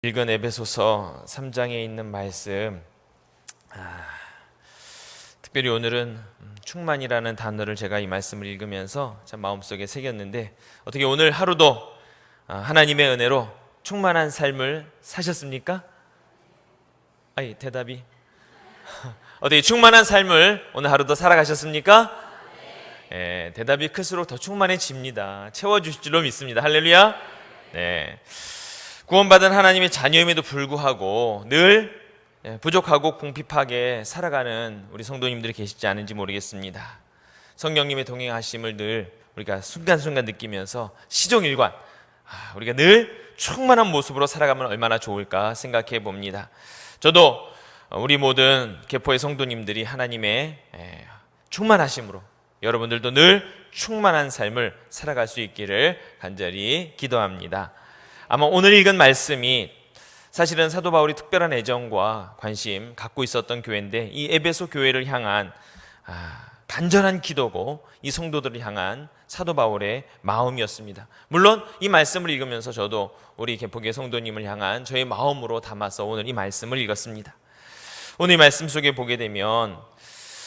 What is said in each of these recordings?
읽은 에베소서 3장에 있는 말씀, 특별히 오늘은 충만이라는 단어를 제가 이 말씀을 읽으면서 참 마음속에 새겼는데, 어떻게 오늘 하루도 하나님의 은혜로 충만한 삶을 사셨습니까? 아이, 대답이 어떻게 충만한 삶을 오늘 하루도 살아가셨습니까? 네, 대답이 클수록 더 충만해집니다. 채워주실 줄로 믿습니다. 할렐루야. 네. 구원받은 하나님의 자녀임에도 불구하고 늘 부족하고 궁핍하게 살아가는 우리 성도님들이 계시지 않은지 모르겠습니다. 성령님의 동행하심을 늘 우리가 순간순간 느끼면서 시종일관 우리가 늘 충만한 모습으로 살아가면 얼마나 좋을까 생각해 봅니다. 저도 우리 모든 개포의 성도님들이 하나님의 충만하심으로 여러분들도 늘 충만한 삶을 살아갈 수 있기를 간절히 기도합니다. 아마 오늘 읽은 말씀이 사실은 사도 바울이 특별한 애정과 관심 갖고 있었던 교회인데, 이 에베소 교회를 향한 간절한 기도고 이 성도들을 향한 사도 바울의 마음이었습니다. 물론 이 말씀을 읽으면서 저도 우리 개포교회 성도님을 향한 저의 마음으로 담아서 오늘 이 말씀을 읽었습니다. 오늘 이 말씀 속에 보게 되면,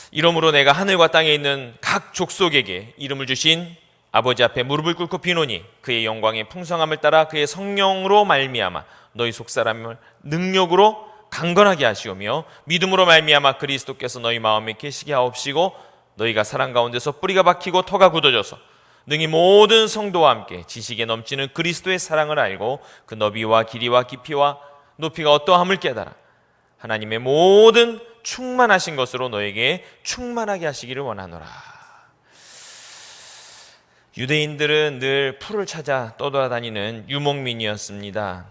이러므로 내가 하늘과 땅에 있는 각 족속에게 이름을 주신 아버지 앞에 무릎을 꿇고 비노니 그의 영광의 풍성함을 따라 그의 성령으로 말미암아 너희 속사람을 능력으로 강건하게 하시오며 믿음으로 말미암아 그리스도께서 너희 마음에 계시게 하옵시고 너희가 사랑 가운데서 뿌리가 박히고 터가 굳어져서 능히 모든 성도와 함께 지식에 넘치는 그리스도의 사랑을 알고 그 너비와 길이와 깊이와 높이가 어떠함을 깨달아 하나님의 모든 충만하신 것으로 너에게 충만하게 하시기를 원하노라. 유대인들은 늘 풀을 찾아 떠돌아다니는 유목민이었습니다.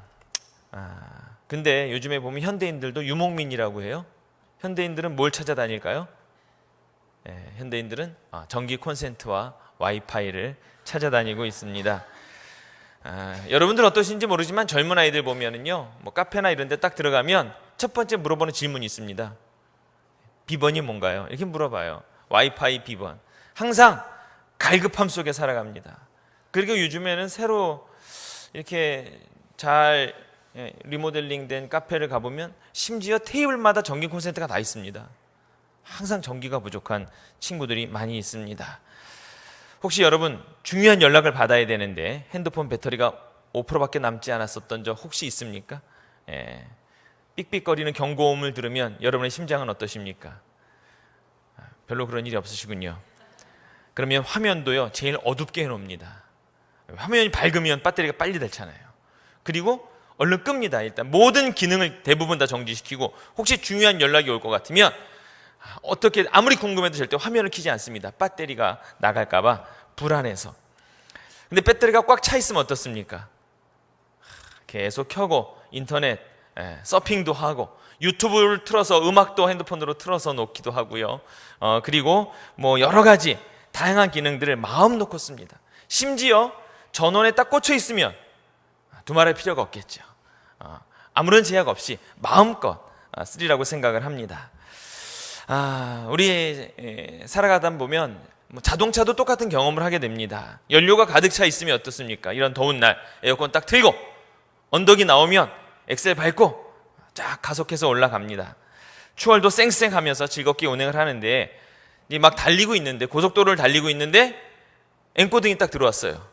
근데 요즘에 보면 현대인들도 유목민이라고 해요. 현대인들은 뭘 찾아다닐까요? 현대인들은 전기 콘센트와 와이파이를 찾아다니고 있습니다. 여러분들 어떠신지 모르지만 젊은 아이들 보면은요, 뭐 카페나 이런 데 딱 들어가면 첫 번째 물어보는 질문이 있습니다. 비번이 뭔가요? 이렇게 물어봐요. 와이파이 비번. 항상 갈급함 속에 살아갑니다. 그리고 요즘에는 새로 이렇게 잘 리모델링된 카페를 가보면 심지어 테이블마다 전기 콘센트가 다 있습니다. 항상 전기가 부족한 친구들이 많이 있습니다. 혹시 여러분 중요한 연락을 받아야 되는데 핸드폰 배터리가 5%밖에 남지 않았었던 적 혹시 있습니까? 삑삑거리는 경고음을 들으면 여러분의 심장은 어떠십니까? 별로 그런 일이 없으시군요. 그러면 화면도요 제일 어둡게 해놓습니다. 화면이 밝으면 배터리가 빨리 닳잖아요. 그리고 얼른 끕니다. 일단 모든 기능을 대부분 다 정지시키고, 혹시 중요한 연락이 올 것 같으면 어떻게 아무리 궁금해도 절대 화면을 켜지 않습니다. 배터리가 나갈까봐 불안해서. 근데 배터리가 꽉 차 있으면 어떻습니까? 계속 켜고 인터넷 서핑도 하고 유튜브를 틀어서 음악도 핸드폰으로 틀어서 놓기도 하고요. 그리고 뭐 여러 가지 다양한 기능들을 마음 놓고 씁니다. 심지어 전원에 딱 꽂혀 있으면 두말할 필요가 없겠죠. 아무런 제약 없이 마음껏 쓰리라고 생각을 합니다. 우리 살아가다 보면 자동차도 똑같은 경험을 하게 됩니다. 연료가 가득 차 있으면 어떻습니까? 이런 더운 날 에어컨 딱 틀고 언덕이 나오면 엑셀 밟고 쫙 가속해서 올라갑니다. 추월도 쌩쌩하면서 즐겁게 운행을 하는데, 막 달리고 있는데, 고속도로를 달리고 있는데 앵꼬등이 딱 들어왔어요.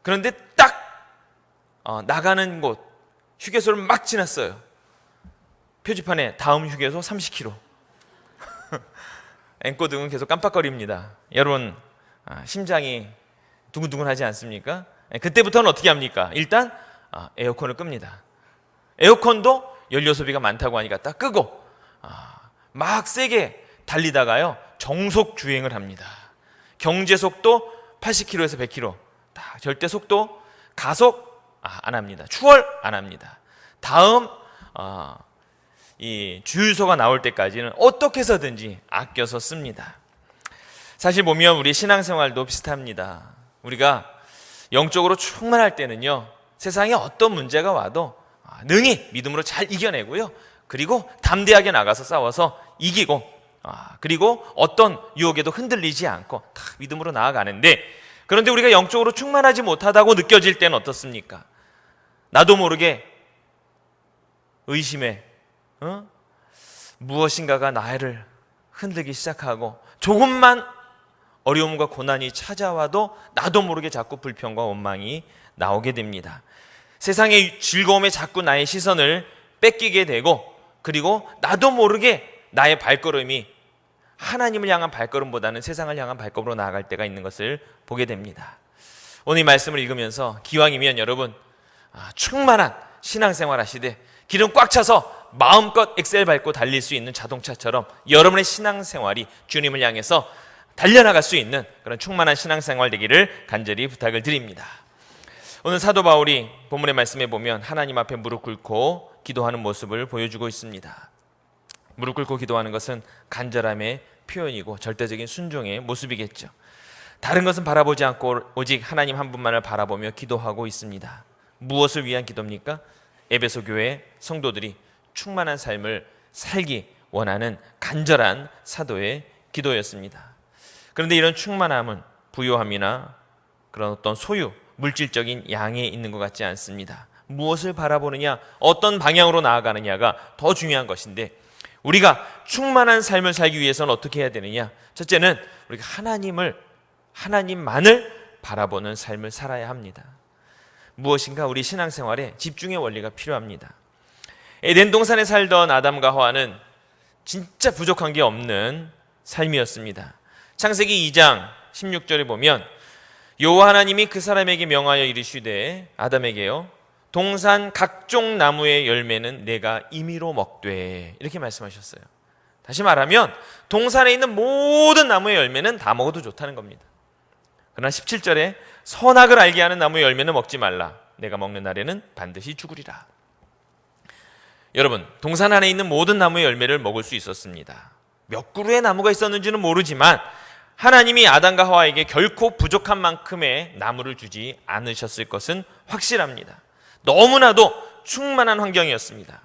그런데 딱 나가는 곳 휴게소를 막 지났어요. 표지판에 다음 휴게소 30km. 앵꼬등은 계속 깜빡거립니다. 여러분 심장이 두근두근하지 않습니까? 그때부터는 어떻게 합니까? 일단 에어컨을 끕니다. 에어컨도 연료 소비가 많다고 하니까 딱 끄고 막 세게 달리다가요 정속 주행을 합니다. 경제 속도 80km에서 100km, 절대 속도 가속 안 합니다. 추월 안 합니다. 다음 이 주유소가 나올 때까지는 어떻게 해서든지 아껴서 씁니다. 사실 보면 우리 신앙생활도 비슷합니다. 우리가 영적으로 충만할 때는요, 세상에 어떤 문제가 와도 능히 믿음으로 잘 이겨내고요, 그리고 담대하게 나가서 싸워서 이기고, 그리고 어떤 유혹에도 흔들리지 않고 다 믿음으로 나아가는데, 그런데 우리가 영적으로 충만하지 못하다고 느껴질 때는 어떻습니까? 나도 모르게 의심에 무엇인가가 나를 흔들기 시작하고 조금만 어려움과 고난이 찾아와도 나도 모르게 자꾸 불평과 원망이 나오게 됩니다. 세상의 즐거움에 자꾸 나의 시선을 뺏기게 되고, 그리고 나도 모르게 나의 발걸음이 하나님을 향한 발걸음보다는 세상을 향한 발걸음으로 나아갈 때가 있는 것을 보게 됩니다. 오늘 이 말씀을 읽으면서 기왕이면 여러분 충만한 신앙생활 하시되 기름 꽉 차서 마음껏 엑셀 밟고 달릴 수 있는 자동차처럼 여러분의 신앙생활이 주님을 향해서 달려나갈 수 있는 그런 충만한 신앙생활 되기를 간절히 부탁을 드립니다. 오늘 사도 바울이 본문의 말씀에 보면 하나님 앞에 무릎 꿇고 기도하는 모습을 보여주고 있습니다. 무릎 꿇고 기도하는 것은 간절함의 표현이고 절대적인 순종의 모습이겠죠. 다른 것은 바라보지 않고 오직 하나님 한 분만을 바라보며 기도하고 있습니다. 무엇을 위한 기도입니까? 에베소 교회 성도들이 충만한 삶을 살기 원하는 간절한 사도의 기도였습니다. 그런데 이런 충만함은 부요함이나 그런 어떤 소유, 물질적인 양에 있는 것 같지 않습니다. 무엇을 바라보느냐, 어떤 방향으로 나아가느냐가 더 중요한 것인데, 우리가 충만한 삶을 살기 위해서는 어떻게 해야 되느냐? 첫째는 우리가 하나님만을 바라보는 삶을 살아야 합니다. 무엇인가 우리 신앙생활에 집중의 원리가 필요합니다. 에덴 동산에 살던 아담과 하와는 진짜 부족한 게 없는 삶이었습니다. 창세기 2장 16절에 보면 여호와 하나님이 그 사람에게 명하여 이르시되 아담에게요, 동산 각종 나무의 열매는 내가 임의로 먹되, 이렇게 말씀하셨어요. 다시 말하면 동산에 있는 모든 나무의 열매는 다 먹어도 좋다는 겁니다. 그러나 17절에 선악을 알게 하는 나무의 열매는 먹지 말라. 내가 먹는 날에는 반드시 죽으리라. 여러분, 동산 안에 있는 모든 나무의 열매를 먹을 수 있었습니다. 몇 그루의 나무가 있었는지는 모르지만 하나님이 아담과 하와에게 결코 부족한 만큼의 나무를 주지 않으셨을 것은 확실합니다. 너무나도 충만한 환경이었습니다.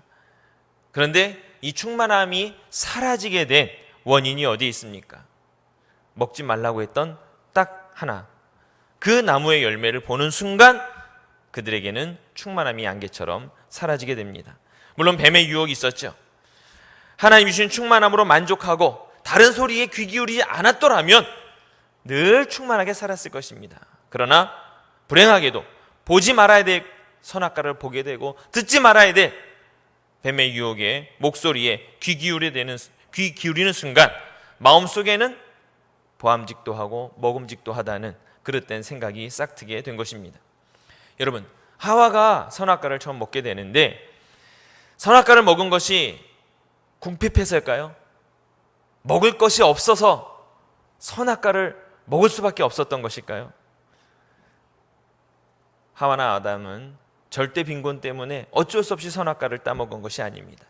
그런데 이 충만함이 사라지게 된 원인이 어디에 있습니까? 먹지 말라고 했던 딱 하나, 그 나무의 열매를 보는 순간 그들에게는 충만함이 안개처럼 사라지게 됩니다. 물론 뱀의 유혹이 있었죠. 하나님이 주신 충만함으로 만족하고 다른 소리에 귀 기울이지 않았더라면 늘 충만하게 살았을 것입니다. 그러나 불행하게도 보지 말아야 될 선악과를 보게 되고 듣지 말아야 될 뱀의 유혹에, 목소리에 귀 기울이는 순간 마음속에는 보암직도 하고 먹음직도 하다는 그릇된 생각이 싹트게 된 것입니다. 여러분, 하와가 선악과를 처음 먹게 되는데 선악과를 먹은 것이 궁핍해서일까요? 먹을 것이 없어서 선악과를 먹을 수밖에 없었던 것일까요? 하와나 아담은 절대 빈곤 때문에 어쩔 수 없이 선악과를 따먹은 것이 아닙니다.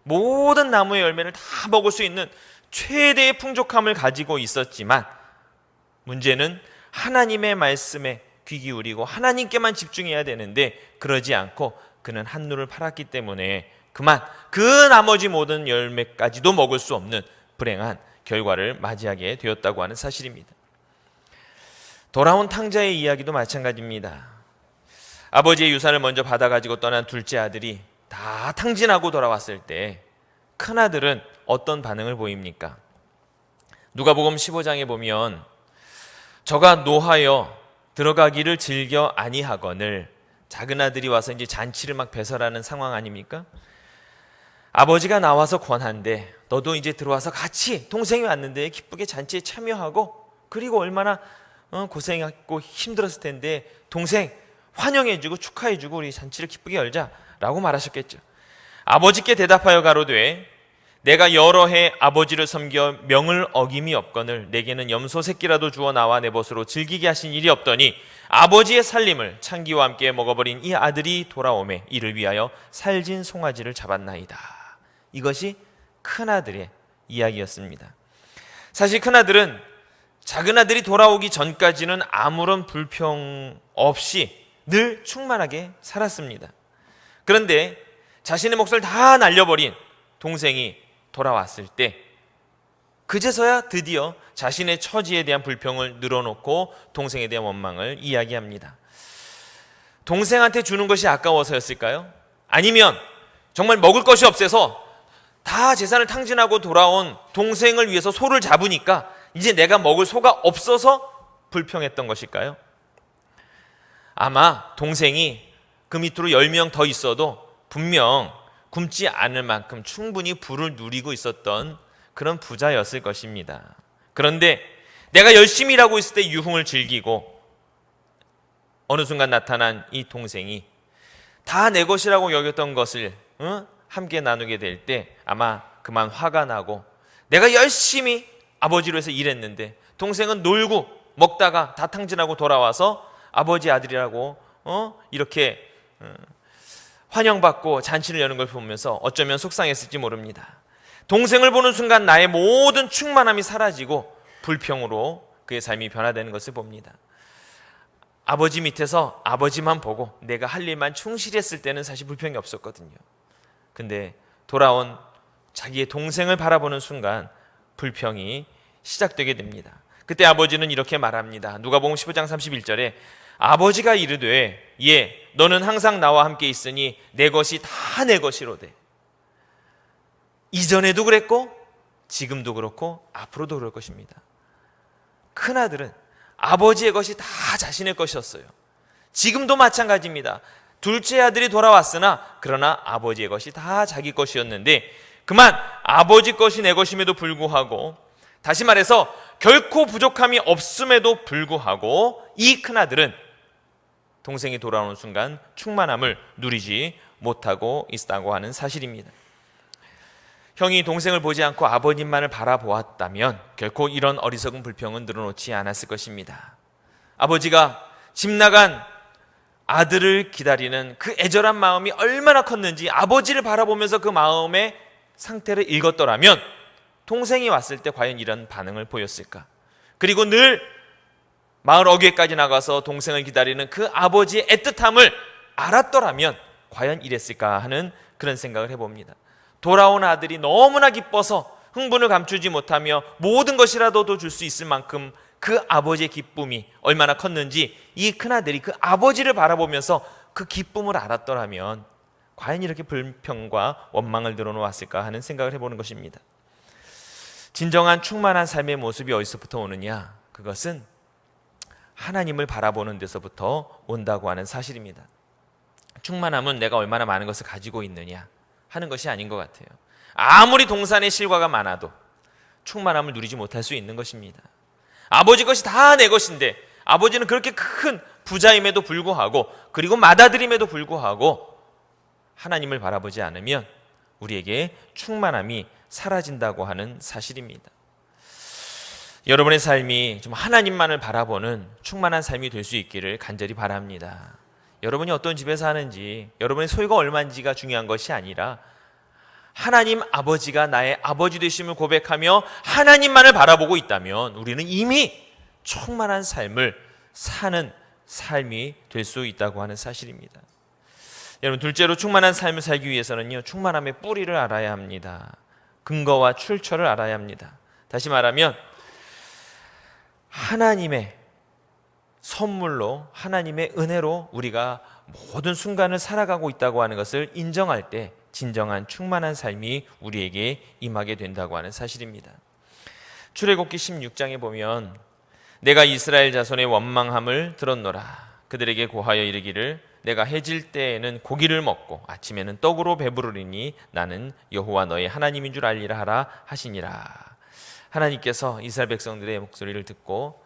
모든 나무의 열매를 다 먹을 수 있는 최대의 풍족함을 가지고 있었지만 문제는 하나님의 말씀에 귀 기울이고 하나님께만 집중해야 되는데 그러지 않고 그는 한눈을 팔았기 때문에 그만 그 나머지 모든 열매까지도 먹을 수 없는 불행한 결과를 맞이하게 되었다고 하는 사실입니다. 돌아온 탕자의 이야기도 마찬가지입니다. 아버지의 유산을 먼저 받아가지고 떠난 둘째 아들이 다 탕진하고 돌아왔을 때 큰아들은 어떤 반응을 보입니까? 누가복음 15장에 보면 저가 노하여 들어가기를 즐겨 아니하거늘, 작은아들이 와서 이제 잔치를 막 배설하는 상황 아닙니까? 아버지가 나와서 권한데 너도 이제 들어와서 같이, 동생이 왔는데 기쁘게 잔치에 참여하고, 그리고 얼마나 고생했고 힘들었을 텐데 동생 환영해주고 축하해주고 우리 잔치를 기쁘게 열자라고 말하셨겠죠. 아버지께 대답하여 가로되 내가 여러 해 아버지를 섬겨 명을 어김이 없거늘 내게는 염소 새끼라도 주어 나와 내 벗으로 즐기게 하신 일이 없더니 아버지의 살림을 창기와 함께 먹어버린 이 아들이 돌아오매 이를 위하여 살진 송아지를 잡았나이다. 이것이 큰아들의 이야기였습니다. 사실 큰아들은 작은아들이 돌아오기 전까지는 아무런 불평 없이 늘 충만하게 살았습니다. 그런데 자신의 몫을 다 날려버린 동생이 돌아왔을 때 그제서야 드디어 자신의 처지에 대한 불평을 늘어놓고 동생에 대한 원망을 이야기합니다. 동생한테 주는 것이 아까워서였을까요? 아니면 정말 먹을 것이 없어서 다 재산을 탕진하고 돌아온 동생을 위해서 소를 잡으니까 이제 내가 먹을 소가 없어서 불평했던 것일까요? 아마 동생이 그 밑으로 10명 더 있어도 분명 굶지 않을 만큼 충분히 부를 누리고 있었던 그런 부자였을 것입니다. 그런데 내가 열심히 일하고 있을 때 유흥을 즐기고 어느 순간 나타난 이 동생이 다 내 것이라고 여겼던 것을 함께 나누게 될 때 아마 그만 화가 나고, 내가 열심히 아버지로 해서 일했는데 동생은 놀고 먹다가 다 탕진하고 돌아와서 아버지 아들이라고 이렇게 환영받고 잔치를 여는 걸 보면서 어쩌면 속상했을지 모릅니다. 동생을 보는 순간 나의 모든 충만함이 사라지고 불평으로 그의 삶이 변화되는 것을 봅니다. 아버지 밑에서 아버지만 보고 내가 할 일만 충실히 했을 때는 사실 불평이 없었거든요. 근데 돌아온 자기의 동생을 바라보는 순간 불평이 시작되게 됩니다. 그때 아버지는 이렇게 말합니다. 누가복음 15장 31절에 아버지가 이르되 예 너는 항상 나와 함께 있으니 내 것이 다 내 것이로되. 이전에도 그랬고 지금도 그렇고 앞으로도 그럴 것입니다. 큰아들은 아버지의 것이 다 자신의 것이었어요. 지금도 마찬가지입니다. 둘째 아들이 돌아왔으나 그러나 아버지의 것이 다 자기 것이었는데 그만 아버지 것이 내 것임에도 불구하고, 다시 말해서 결코 부족함이 없음에도 불구하고 이 큰아들은 동생이 돌아오는 순간 충만함을 누리지 못하고 있다고 하는 사실입니다. 형이 동생을 보지 않고 아버님만을 바라보았다면 결코 이런 어리석은 불평은 늘어놓지 않았을 것입니다. 아버지가 집 나간 아들을 기다리는 그 애절한 마음이 얼마나 컸는지 아버지를 바라보면서 그 마음의 상태를 읽었더라면 동생이 왔을 때 과연 이런 반응을 보였을까? 그리고 늘 마을 어귀에까지 나가서 동생을 기다리는 그 아버지의 애틋함을 알았더라면 과연 이랬을까 하는 그런 생각을 해봅니다. 돌아온 아들이 너무나 기뻐서 흥분을 감추지 못하며 모든 것이라도 줄 수 있을 만큼 그 아버지의 기쁨이 얼마나 컸는지 이 큰아들이 그 아버지를 바라보면서 그 기쁨을 알았더라면 과연 이렇게 불평과 원망을 늘어놓았을까 하는 생각을 해보는 것입니다. 진정한 충만한 삶의 모습이 어디서부터 오느냐? 그것은 하나님을 바라보는 데서부터 온다고 하는 사실입니다. 충만함은 내가 얼마나 많은 것을 가지고 있느냐 하는 것이 아닌 것 같아요. 아무리 동산의 실과가 많아도 충만함을 누리지 못할 수 있는 것입니다. 아버지 것이 다 내 것인데 아버지는 그렇게 큰 부자임에도 불구하고 그리고 맏아들임에도 불구하고 하나님을 바라보지 않으면 우리에게 충만함이 사라진다고 하는 사실입니다. 여러분의 삶이 좀 하나님만을 바라보는 충만한 삶이 될 수 있기를 간절히 바랍니다. 여러분이 어떤 집에 사는지, 여러분의 소유가 얼마인지가 중요한 것이 아니라 하나님 아버지가 나의 아버지 되심을 고백하며 하나님만을 바라보고 있다면 우리는 이미 충만한 삶을 사는 삶이 될 수 있다고 하는 사실입니다. 여러분, 둘째로 충만한 삶을 살기 위해서는요, 충만함의 뿌리를 알아야 합니다. 근거와 출처를 알아야 합니다. 다시 말하면 하나님의 선물로, 하나님의 은혜로 우리가 모든 순간을 살아가고 있다고 하는 것을 인정할 때 진정한 충만한 삶이 우리에게 임하게 된다고 하는 사실입니다. 출애굽기 16장에 보면 내가 이스라엘 자손의 원망함을 들었노라. 그들에게 고하여 이르기를 내가 해질 때에는 고기를 먹고 아침에는 떡으로 배부르리니 나는 여호와 너의 하나님인 줄 알리라 하라 하시니라. 하나님께서 이스라엘 백성들의 목소리를 듣고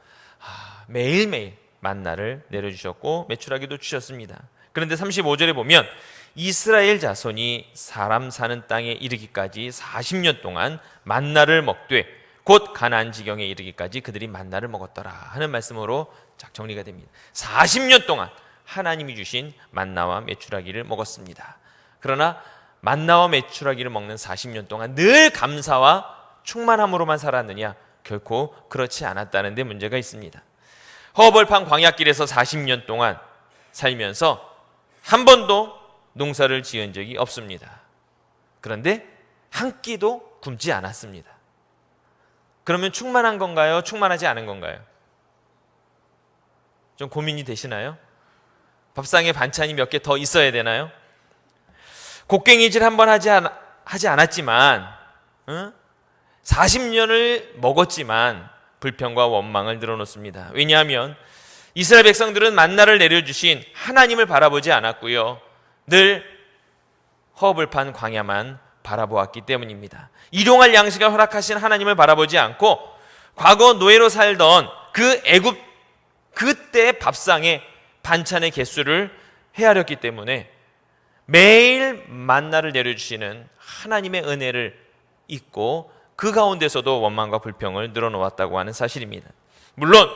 매일매일 만나를 내려주셨고 메추라기도 주셨습니다. 그런데 35절에 보면 이스라엘 자손이 사람 사는 땅에 이르기까지 40년 동안 만나를 먹되 곧 가나안 지경에 이르기까지 그들이 만나를 먹었더라 하는 말씀으로 쫙 정리가 됩니다. 40년 동안 하나님이 주신 만나와 메추라기를 먹었습니다. 그러나 만나와 메추라기를 먹는 40년 동안 늘 감사와 충만함으로만 살았느냐? 결코 그렇지 않았다는 데 문제가 있습니다. 허벌판 광야길에서 40년 동안 살면서 한 번도 농사를 지은 적이 없습니다. 그런데 한 끼도 굶지 않았습니다. 그러면 충만한 건가요? 충만하지 않은 건가요? 좀 고민이 되시나요? 밥상에 반찬이 몇 개 더 있어야 되나요? 곡괭이질 한번 하지 않았지만 40년을 먹었지만 불평과 원망을 늘어놓습니다. 왜냐하면 이스라엘 백성들은 만나를 내려주신 하나님을 바라보지 않았고요, 늘 허업을판 광야만 바라보았기 때문입니다. 일용할 양식을 허락하신 하나님을 바라보지 않고 과거 노예로 살던 그 애굽 그때 밥상의 반찬의 개수를 헤아렸기 때문에 매일 만나를 내려주시는 하나님의 은혜를 잊고 그 가운데서도 원망과 불평을 늘어놓았다고 하는 사실입니다. 물론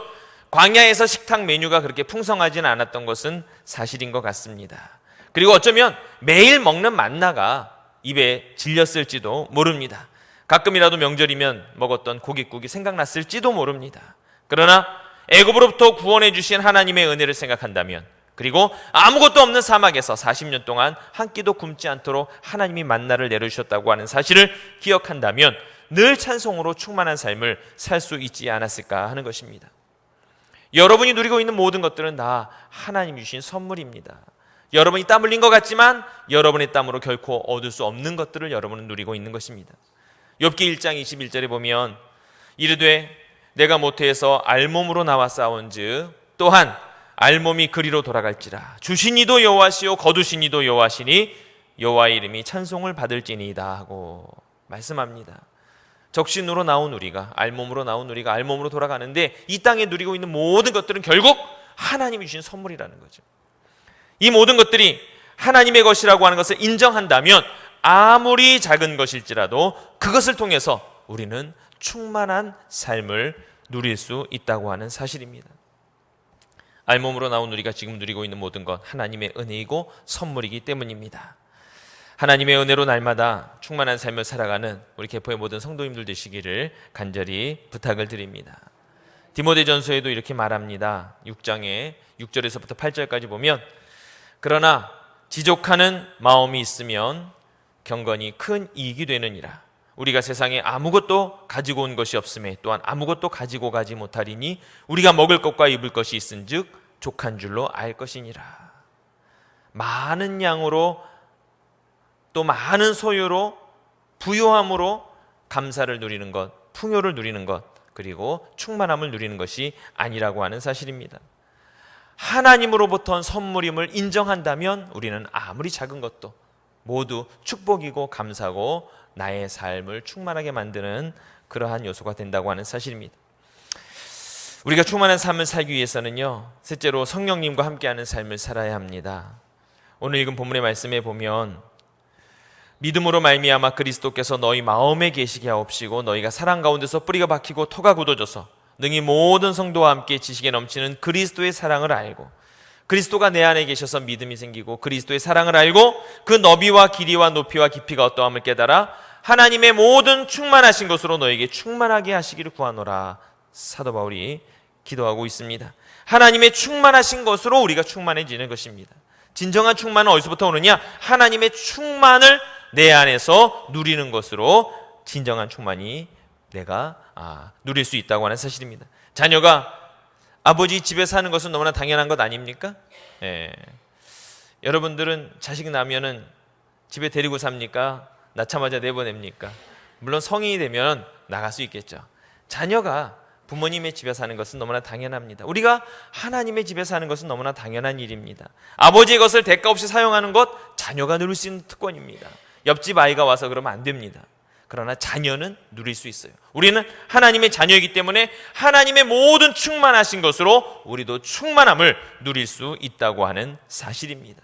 광야에서 식탁 메뉴가 그렇게 풍성하지는 않았던 것은 사실인 것 같습니다. 그리고 어쩌면 매일 먹는 만나가 입에 질렸을지도 모릅니다. 가끔이라도 명절이면 먹었던 고깃국이 생각났을지도 모릅니다. 그러나 애굽으로부터 구원해 주신 하나님의 은혜를 생각한다면, 그리고 아무것도 없는 사막에서 40년 동안 한 끼도 굶지 않도록 하나님이 만나를 내려주셨다고 하는 사실을 기억한다면 늘 찬송으로 충만한 삶을 살 수 있지 않았을까 하는 것입니다. 여러분이 누리고 있는 모든 것들은 다 하나님 주신 선물입니다. 여러분이 땀 흘린 것 같지만 여러분의 땀으로 결코 얻을 수 없는 것들을 여러분은 누리고 있는 것입니다. 욥기 1장 21절에 보면 이르되 내가 모태에서 알몸으로 나와 싸운즉 또한 알몸이 그리로 돌아갈지라 주신 이도 여호와시요 거두신 이도 여호와시니 여호와의 이름이 찬송을 받을지니이다 하고 말씀합니다. 적신으로 나온 우리가, 알몸으로 나온 우리가 알몸으로 돌아가는데 이 땅에 누리고 있는 모든 것들은 결국 하나님이 주신 선물이라는 거죠. 이 모든 것들이 하나님의 것이라고 하는 것을 인정한다면 아무리 작은 것일지라도 그것을 통해서 우리는 충만한 삶을 누릴 수 있다고 하는 사실입니다. 알몸으로 나온 우리가 지금 누리고 있는 모든 것 하나님의 은혜이고 선물이기 때문입니다. 하나님의 은혜로 날마다 충만한 삶을 살아가는 우리 개포의 모든 성도님들 되시기를 간절히 부탁을 드립니다. 디모데전서에도 이렇게 말합니다. 6장에 6절에서부터 8절까지 보면 그러나 지족하는 마음이 있으면 경건이 큰 이익이 되느니라. 우리가 세상에 아무것도 가지고 온 것이 없음에 또한 아무것도 가지고 가지 못하리니 우리가 먹을 것과 입을 것이 있은즉 족한 줄로 알 것이니라. 많은 양으로 또 많은 소유로 부요함으로 감사를 누리는 것, 풍요를 누리는 것, 그리고 충만함을 누리는 것이 아니라고 하는 사실입니다. 하나님으로부터 선물임을 인정한다면 우리는 아무리 작은 것도 모두 축복이고 감사고 나의 삶을 충만하게 만드는 그러한 요소가 된다고 하는 사실입니다. 우리가 충만한 삶을 살기 위해서는요, 셋째로 성령님과 함께하는 삶을 살아야 합니다. 오늘 읽은 본문의 말씀에 보면 믿음으로 말미암아 그리스도께서 너희 마음에 계시게 하옵시고 너희가 사랑 가운데서 뿌리가 박히고 토가 굳어져서 능히 모든 성도와 함께 지식에 넘치는 그리스도의 사랑을 알고 그리스도가 내 안에 계셔서 믿음이 생기고 그리스도의 사랑을 알고 그 너비와 길이와 높이와 깊이가 어떠함을 깨달아 하나님의 모든 충만하신 것으로 너에게 충만하게 하시기를 구하노라. 사도 바울이 기도하고 있습니다. 하나님의 충만하신 것으로 우리가 충만해지는 것입니다. 진정한 충만은 어디서부터 오느냐? 하나님의 충만을 내 안에서 누리는 것으로 진정한 충만이 내가 누릴 수 있다고 하는 사실입니다. 자녀가 아버지 집에 사는 것은 너무나 당연한 것 아닙니까? 예. 여러분들은 자식 나면은 집에 데리고 삽니까? 낳자마자 내보냅니까? 물론 성인이 되면 나갈 수 있겠죠. 자녀가 부모님의 집에 사는 것은 너무나 당연합니다. 우리가 하나님의 집에 사는 것은 너무나 당연한 일입니다. 아버지의 것을 대가 없이 사용하는 것 자녀가 누릴 수 있는 특권입니다. 옆집 아이가 와서 그러면 안 됩니다. 그러나 자녀는 누릴 수 있어요. 우리는 하나님의 자녀이기 때문에 하나님의 모든 충만하신 것으로 우리도 충만함을 누릴 수 있다고 하는 사실입니다.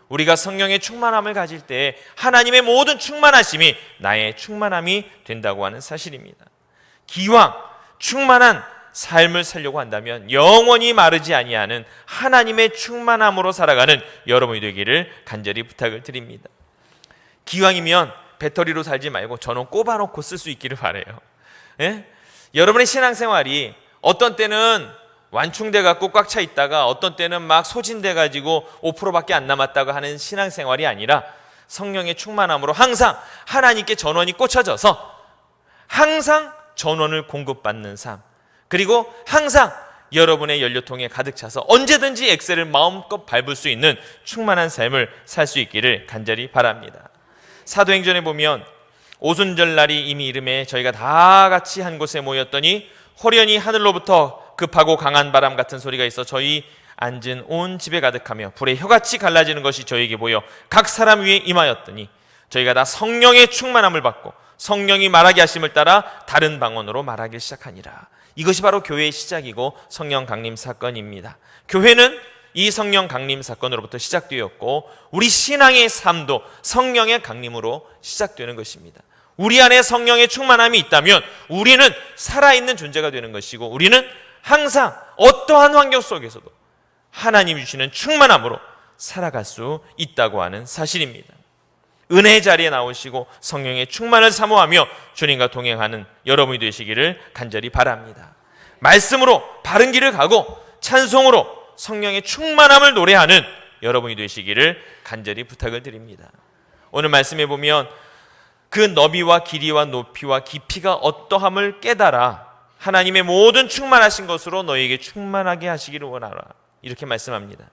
우리가 성령의 충만함을 가질 때 하나님의 모든 충만하심이 나의 충만함이 된다고 하는 사실입니다. 기왕 충만한 삶을 살려고 한다면 영원히 마르지 아니하는 하나님의 충만함으로 살아가는 여러분이 되기를 간절히 부탁을 드립니다. 기왕이면 배터리로 살지 말고 전원 꼽아놓고 쓸 수 있기를 바라요. 예? 여러분의 신앙생활이 어떤 때는 완충돼 갖고 꽉 차 있다가 어떤 때는 막 소진돼 가지고 5%밖에 안 남았다고 하는 신앙생활이 아니라 성령의 충만함으로 항상 하나님께 전원이 꽂혀져서 항상 전원을 공급받는 삶, 그리고 항상 여러분의 연료통에 가득 차서 언제든지 엑셀을 마음껏 밟을 수 있는 충만한 삶을 살 수 있기를 간절히 바랍니다. 사도행전에 보면 오순절날이 이미 이름에 저희가 다 같이 한 곳에 모였더니 호련히 하늘로부터 급하고 강한 바람 같은 소리가 있어 저희 앉은 온 집에 가득하며 불에 혀같이 갈라지는 것이 저에게 보여 각 사람 위에 임하였더니 저희가 다 성령의 충만함을 받고 성령이 말하게 하심을 따라 다른 방언으로 말하기 시작하니라. 이것이 바로 교회의 시작이고 성령 강림 사건입니다. 교회는 이 성령 강림 사건으로부터 시작되었고 우리 신앙의 삶도 성령의 강림으로 시작되는 것입니다. 우리 안에 성령의 충만함이 있다면 우리는 살아있는 존재가 되는 것이고 우리는 항상 어떠한 환경 속에서도 하나님이 주시는 충만함으로 살아갈 수 있다고 하는 사실입니다. 은혜의 자리에 나오시고 성령의 충만을 사모하며 주님과 동행하는 여러분이 되시기를 간절히 바랍니다. 말씀으로 바른 길을 가고 찬송으로 성령의 충만함을 노래하는 여러분이 되시기를 간절히 부탁을 드립니다. 오늘 말씀에 보면 그 너비와 길이와 높이와 깊이가 어떠함을 깨달아 하나님의 모든 충만하신 것으로 너희에게 충만하게 하시기를 원하라. 이렇게 말씀합니다.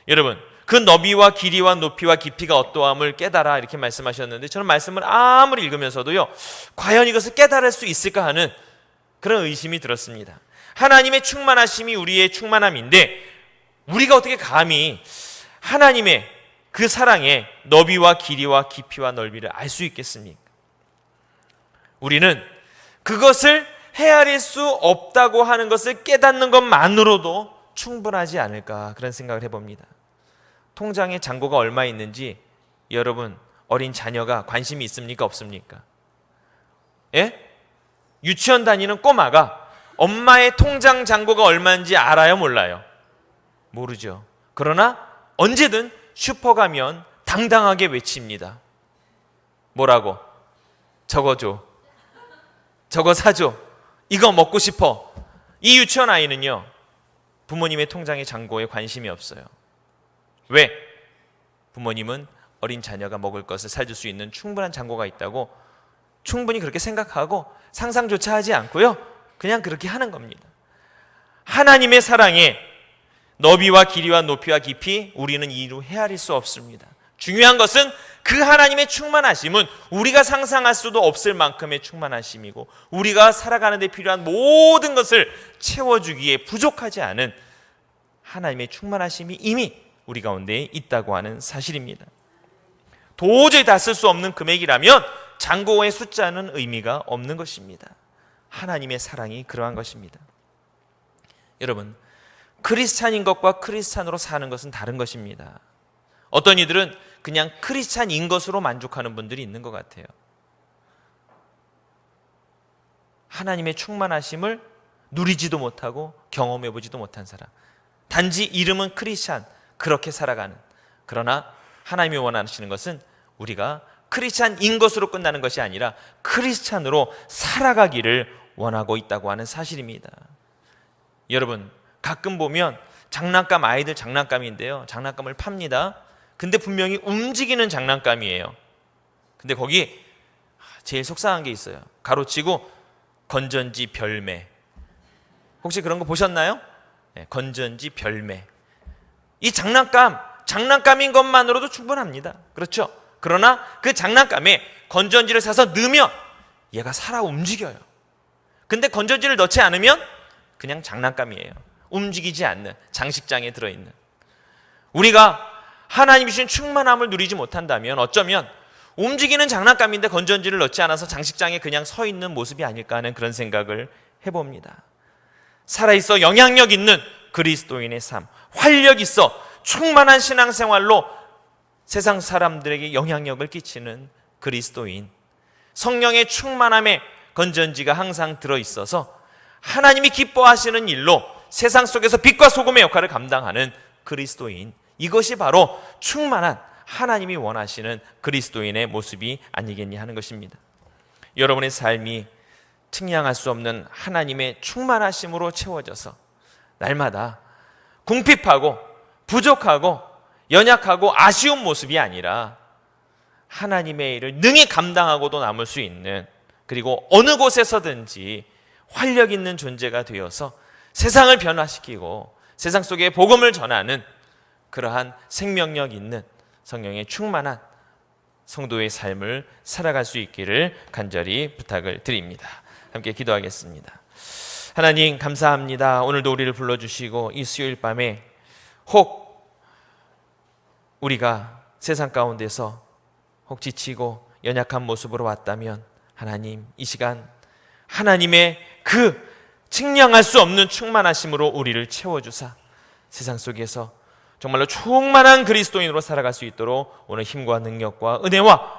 여러분, 그 너비와 길이와 높이와 깊이가 어떠함을 깨달아 이렇게 말씀하셨는데 저는 말씀을 아무리 읽으면서도요 과연 이것을 깨달을 수 있을까 하는 그런 의심이 들었습니다. 하나님의 충만하심이 우리의 충만함인데 우리가 어떻게 감히 하나님의 그 사랑의 너비와 길이와 깊이와 넓이를 알 수 있겠습니까? 우리는 그것을 헤아릴 수 없다고 하는 것을 깨닫는 것만으로도 충분하지 않을까 그런 생각을 해봅니다. 통장에 잔고가 얼마 있는지 여러분 어린 자녀가 관심이 있습니까 없습니까? 예? 유치원 다니는 꼬마가 엄마의 통장 잔고가 얼마인지 알아요 몰라요? 모르죠. 그러나 언제든 슈퍼 가면 당당하게 외칩니다. 뭐라고? 저거 줘. 저거 사줘. 이거 먹고 싶어. 이 유치원 아이는요 부모님의 통장의 잔고에 관심이 없어요. 왜? 부모님은 어린 자녀가 먹을 것을 사줄 수 있는 충분한 잔고가 있다고 충분히 그렇게 생각하고 상상조차 하지 않고요 그냥 그렇게 하는 겁니다. 하나님의 사랑에 너비와 길이와 높이와 깊이 우리는 이루 헤아릴 수 없습니다. 중요한 것은 그 하나님의 충만하심은 우리가 상상할 수도 없을 만큼의 충만하심이고 우리가 살아가는 데 필요한 모든 것을 채워주기에 부족하지 않은 하나님의 충만하심이 이미 우리 가운데 있다고 하는 사실입니다. 도저히 다 쓸 수 없는 금액이라면 잔고의 숫자는 의미가 없는 것입니다. 하나님의 사랑이 그러한 것입니다. 여러분, 크리스찬인 것과 크리스찬으로 사는 것은 다른 것입니다. 어떤 이들은 그냥 크리스찬인 것으로 만족하는 분들이 있는 것 같아요. 하나님의 충만하심을 누리지도 못하고 경험해보지도 못한 사람, 단지 이름은 크리스찬, 그렇게 살아가는. 그러나 하나님이 원하시는 것은 우리가 크리스찬인 것으로 끝나는 것이 아니라 크리스찬으로 살아가기를 원하고 있다고 하는 사실입니다. 여러분, 가끔 보면 장난감, 아이들 장난감인데요 장난감을 팝니다. 근데 분명히 움직이는 장난감이에요. 근데 거기 제일 속상한 게 있어요. 가로치고 건전지 별매. 혹시 그런 거 보셨나요? 네, 건전지 별매. 이 장난감인 것만으로도 충분합니다. 그렇죠? 그러나 그 장난감에 건전지를 사서 넣으면 얘가 살아 움직여요. 근데 건전지를 넣지 않으면 그냥 장난감이에요. 움직이지 않는, 장식장에 들어있는. 우리가 하나님이 주신 충만함을 누리지 못한다면 어쩌면 움직이는 장난감인데 건전지를 넣지 않아서 장식장에 그냥 서 있는 모습이 아닐까 하는 그런 생각을 해봅니다. 살아있어 영향력 있는 그리스도인의 삶, 활력 있어 충만한 신앙생활로 세상 사람들에게 영향력을 끼치는 그리스도인, 성령의 충만함에 건전지가 항상 들어있어서 하나님이 기뻐하시는 일로 세상 속에서 빛과 소금의 역할을 감당하는 그리스도인, 이것이 바로 충만한 하나님이 원하시는 그리스도인의 모습이 아니겠냐 하는 것입니다. 여러분의 삶이 측량할 수 없는 하나님의 충만하심으로 채워져서 날마다 궁핍하고 부족하고 연약하고 아쉬운 모습이 아니라 하나님의 일을 능히 감당하고도 남을 수 있는, 그리고 어느 곳에서든지 활력 있는 존재가 되어서 세상을 변화시키고 세상 속에 복음을 전하는 그러한 생명력 있는 성령의 충만한 성도의 삶을 살아갈 수 있기를 간절히 부탁을 드립니다. 함께 기도하겠습니다. 하나님 감사합니다. 오늘도 우리를 불러주시고 이 수요일 밤에 혹 우리가 세상 가운데서 혹 지치고 연약한 모습으로 왔다면 하나님 이 시간 하나님의 그 측량할 수 없는 충만하심으로 우리를 채워주사 세상 속에서 정말로 충만한 그리스도인으로 살아갈 수 있도록 오늘 힘과 능력과 은혜와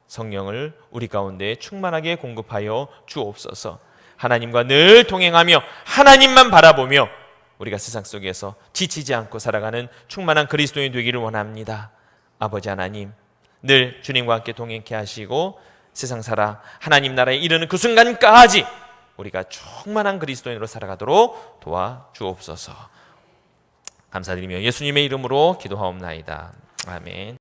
성령을 우리 가운데 충만하게 공급하여 주옵소서. 하나님과 늘 동행하며 하나님만 바라보며 우리가 세상 속에서 지치지 않고 살아가는 충만한 그리스도인 되기를 원합니다. 아버지 하나님 늘 주님과 함께 동행케 하시고 세상 살아 하나님 나라에 이르는 그 순간까지 우리가 충만한 그리스도인으로 살아가도록 도와주옵소서. 감사드리며 예수님의 이름으로 기도하옵나이다. 아멘.